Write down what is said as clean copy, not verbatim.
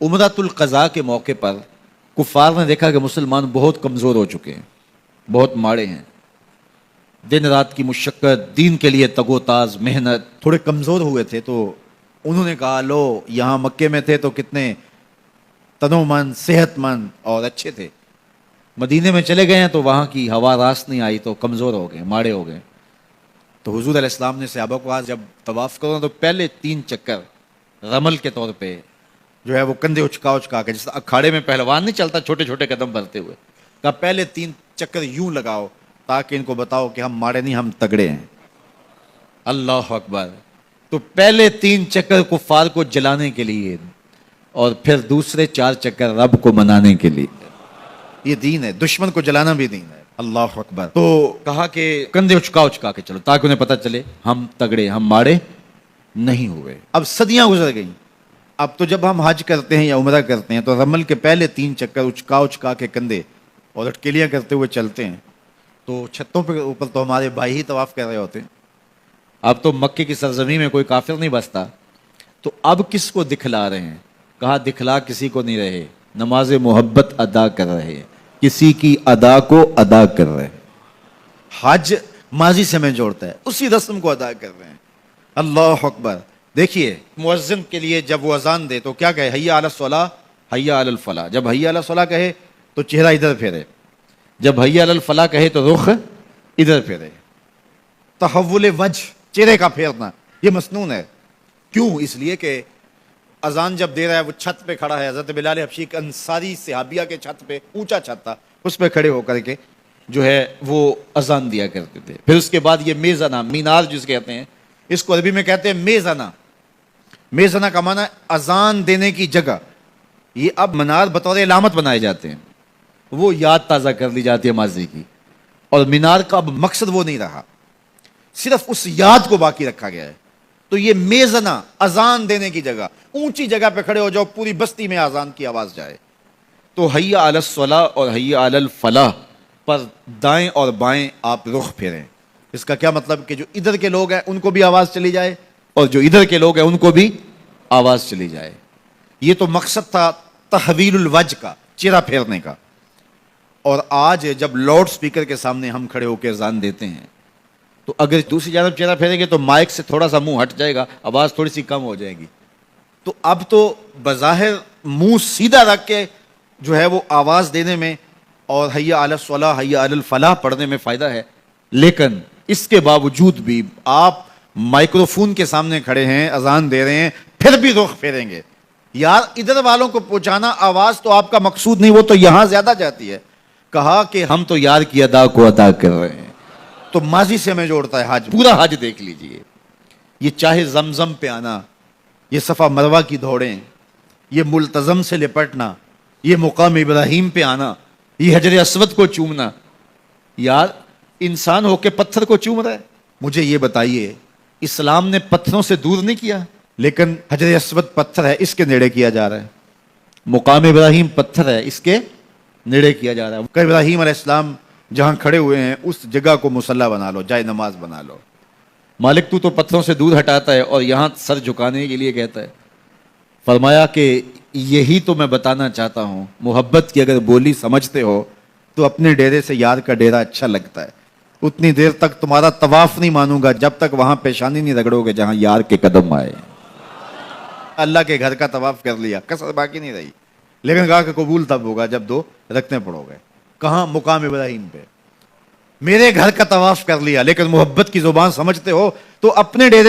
عمرۃ القضاء کے موقع پر کفار نے دیکھا کہ مسلمان بہت کمزور ہو چکے ہیں، بہت ماڑے ہیں، دن رات کی مشقت، دین کے لیے تگ و تاز، محنت، تھوڑے کمزور ہوئے تھے. تو انہوں نے کہا لو یہاں مکے میں تھے تو کتنے تنو مند، صحت مند اور اچھے تھے، مدینے میں چلے گئے ہیں تو وہاں کی ہوا راست نہیں آئی تو کمزور ہو گئے، ماڑے ہو گئے. تو حضور علیہ السلام نے صحابہ کو جب طواف کرو تو پہلے 3 چکر رمل کے طور پہ جو ہے وہ کندھے اچکا اچکا کے، جس اکھاڑے میں پہلوان نہیں چلتا چھوٹے چھوٹے قدم بھرتے ہوئے، کہا پہلے 3 چکر یوں لگاؤ تاکہ ان کو بتاؤ کہ ہم ماڑے نہیں، ہم تگڑے ہیں. اللہ اکبر. تو پہلے 3 چکر کفار کو جلانے کے لیے اور پھر دوسرے 4 چکر رب کو منانے کے لیے. یہ دین ہے، دشمن کو جلانا بھی دین ہے. اللہ اکبر. تو کہا کہ کندھے اچکا اچکا کے چلو تاکہ انہیں پتہ چلے ہم تگڑے، ہم ماڑے نہیں ہوئے. اب صدیاں گزر گئیں. اب تو جب ہم حج کرتے ہیں یا عمرہ کرتے ہیں تو رمل کے پہلے 3 چکر اچکا اچکا کے کندھے اور اٹکلیاں کرتے ہوئے چلتے ہیں. تو چھتوں پہ اوپر تو ہمارے بھائی ہی طواف کر رہے ہوتے ہیں. اب تو مکے کی سرزمین میں کوئی کافر نہیں بستا. تو اب کس کو دکھلا رہے ہیں؟ کہا دکھلا کسی کو نہیں رہے، نماز محبت ادا کر رہے ہیں، کسی کی ادا کو ادا کر رہے ہیں. حج ماضی سے میں جوڑتا ہے، اسی رسم کو ادا کر رہے ہیں. اللہ اکبر. دیکھیے مؤذن کے لیے جب وہ اذان دے تو کیا کہے؟ حی علی الصلاۃ، حی علی الفلاح. جب حی علی الصلاۃ کہے تو چہرہ ادھر پھیرے، جب حی علی الفلاح کہے تو رخ ادھر پھیرے. تحول وجہ، چہرے کا پھیرنا، یہ مسنون ہے. کیوں؟ اس لیے کہ اذان جب دے رہا ہے وہ چھت پہ کھڑا ہے. حضرت بلال حبشی انصاری صحابیہ کے چھت پہ، اونچا چھت تھا، اس پہ کھڑے ہو کر کے جو ہے وہ اذان دیا کرتے تھے. پھر اس کے بعد یہ میزنا، مینار جس کہتے ہیں، اس کو عربی میں کہتے ہیں میزنا. میزنا کا معنی اذان دینے کی جگہ. یہ اب منار بطور علامت بنائے جاتے ہیں، وہ یاد تازہ کر لی جاتی ہے ماضی کی. اور مینار کا اب مقصد وہ نہیں رہا، صرف اس یاد کو باقی رکھا گیا ہے. تو یہ میزنا، اذان دینے کی جگہ، اونچی جگہ پہ کھڑے ہو جاؤ، پوری بستی میں اذان کی آواز جائے. تو حی علی الصلاۃ اور حی علی الفلاح پر دائیں اور بائیں آپ رخ پھیریں. اس کا کیا مطلب کہ جو ادھر کے لوگ ہیں ان کو بھی آواز چلی جائے اور جو ادھر کے لوگ ہیں ان کو بھی آواز چلی جائے. یہ تو مقصد تھا تحویل الوجہ کا، چہرہ پھیرنے کا. اور آج جب لاؤڈ سپیکر کے سامنے ہم کھڑے ہو کے اذان دیتے ہیں تو اگر دوسری جانب چہرہ پھیریں گے تو مائک سے تھوڑا سا منہ ہٹ جائے گا، آواز تھوڑی سی کم ہو جائے گی. تو اب تو بظاہر منہ سیدھا رکھ کے جو ہے وہ آواز دینے میں اور حی علی الصلاۃ، حی علی الفلاح پڑھنے میں فائدہ ہے. لیکن اس کے باوجود بھی آپ مائکروفون کے سامنے کھڑے ہیں، اذان دے رہے ہیں، پھر بھی رخ پھیریں گے. یار ادھر والوں کو پہنچانا آواز تو آپ کا مقصود نہیں، وہ تو یہاں زیادہ جاتی ہے. کہا کہ ہم تو یار کی ادا کو ادا کر رہے ہیں. تو ماضی سے ہمیں جوڑتا ہے حج. پورا حج دیکھ لیجئے، یہ چاہے زمزم پہ آنا، یہ صفا مروہ کی دوڑیں، یہ ملتزم سے لپٹنا، یہ مقام ابراہیم پہ آنا، یہ حجر اسود کو چومنا. یار انسان ہو کے پتھر کو چوم رہا ہے. مجھے یہ بتائیے، اسلام نے پتھروں سے دور نہیں کیا، لیکن حجر اسود پتھر ہے، اس کے نیڑے کیا جا رہا ہے. مقام ابراہیم پتھر ہے، اس کے نیڑے کیا جا رہا ہے. کہ ابراہیم علیہ السلام جہاں کھڑے ہوئے ہیں اس جگہ کو مصلی بنا لو، جائے نماز بنا لو. مالک تو پتھروں سے دور ہٹاتا ہے اور یہاں سر جھکانے کے لیے کہتا ہے. فرمایا کہ یہی تو میں بتانا چاہتا ہوں، محبت کی اگر بولی سمجھتے ہو تو اپنے ڈیرے سے یار کا ڈیرا اچھا لگتا ہے. اتنی دیر تک تمہارا طواف نہیں مانوں گا جب تک وہاں پیشانی نہیں رگڑو گے جہاں یار کے قدم آئے. اللہ کے گھر کا طواف کر لیا، کسر باقی نہیں رہی. لیکن کہا کہ قبول تب ہوگا جب 2 رکعتیں پڑھو گے. کہاں؟ مقام ابراہیم پہ. میرے گھر کا طواف کر لیا، لیکن محبت کی زبان سمجھتے ہو تو اپنے ڈیرے